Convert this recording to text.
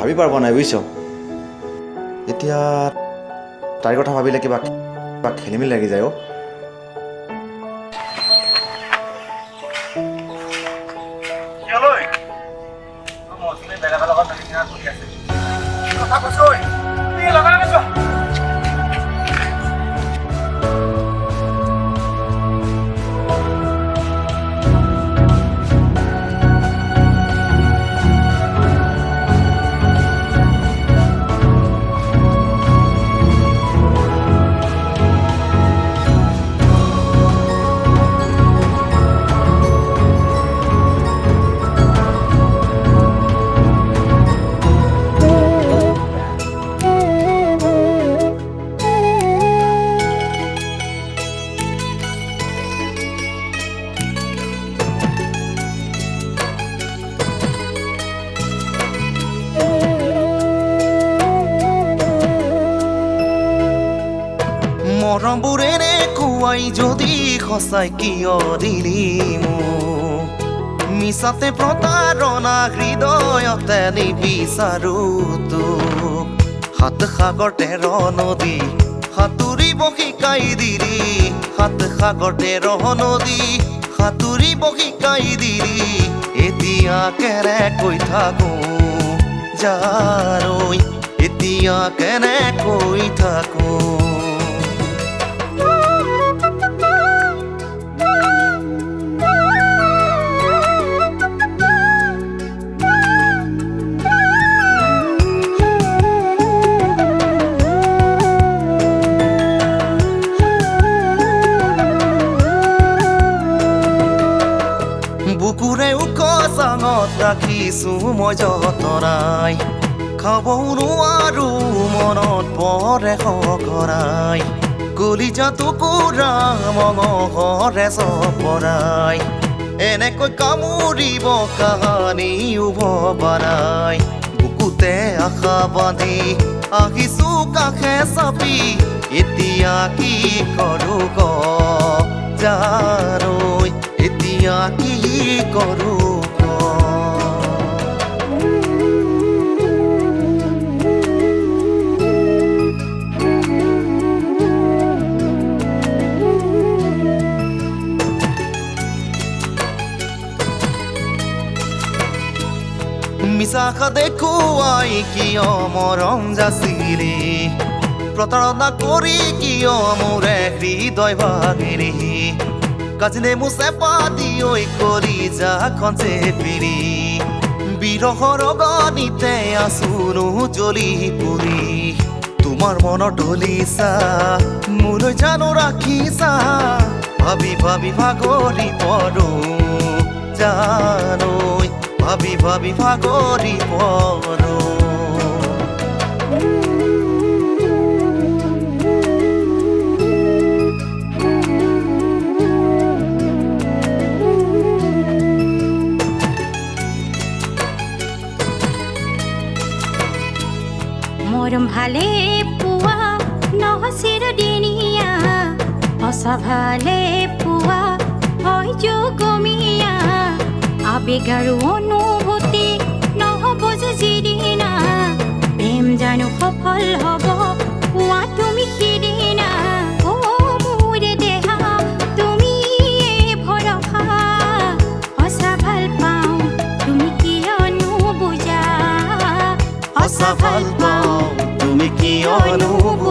ভাবি পাৰব নাই বুজিছ এতিয়া তাইৰ কথা ভাবিলে কিবা খেলি মেলি লাগি যায় মৰমবোৰেৰে খুৱাই যদি সঁচাই কিয় দিলি মোক মিছাতে প্ৰতাৰণা হৃদয়তে নিবিচাৰো তোক সাত সাগৰ তেৰ নদী সাঁতুৰিব শিকাই দিলি সাত সাগৰ তেৰ নদী সাঁতুৰিব শিকাই দিলি এতিয়া কেনেকৈ থাকো জানৈ এতিয়া কেনেকৈ থাকো বুকুৰে উক চাঙত ৰাখিছো মই যতনাই খাবও নোৱাৰো মনত পৰে সঘনাই কলিজা টুকুৰা মঙহৰে চপৰাই এনেকৈ কামুৰিব কাহানি উভবা নাই বুকুতে আশা বান্ধি আহিছো কাষে চাপি এতিয়া কি কৰো ক জানৈ এতিয়া কি কৰো মিছাশা দেখুৱাই কিয় মৰম যাচিলি প্ৰতাৰণা কৰি কিয় মোৰে হৃদয় ভাগিলি কাজিনে মুছে পাতি ঐ কৰি যাখন চেপিৰি বিৰহৰ গণিতে আছোনো জ্বলি পুৰি তোমাৰ মনৰ ডলিছা মোলৈ জানো ৰাখিছা ভাবি ভাবি ভাগৰি পৰো জানৈ ভাবি ভাবি ভাগৰি পৰো মৰম ভালে পোৱা নহচিৰ দিনীয়া সঁচা ভালে পোৱা হয় যোগমীয়া আবেগ আৰু অনুভূতি নহ'ব যে যিদিনা প্ৰেম জানো সফল হ'ব পোৱা তুমি সিদিনা অ মোৰে দেহা তুমি ভৰসা সঁচা ভাল পাওঁ তুমি কিয় নুবুজা সঁচা ভাল পাওঁ তুমি কিয় নুবুজা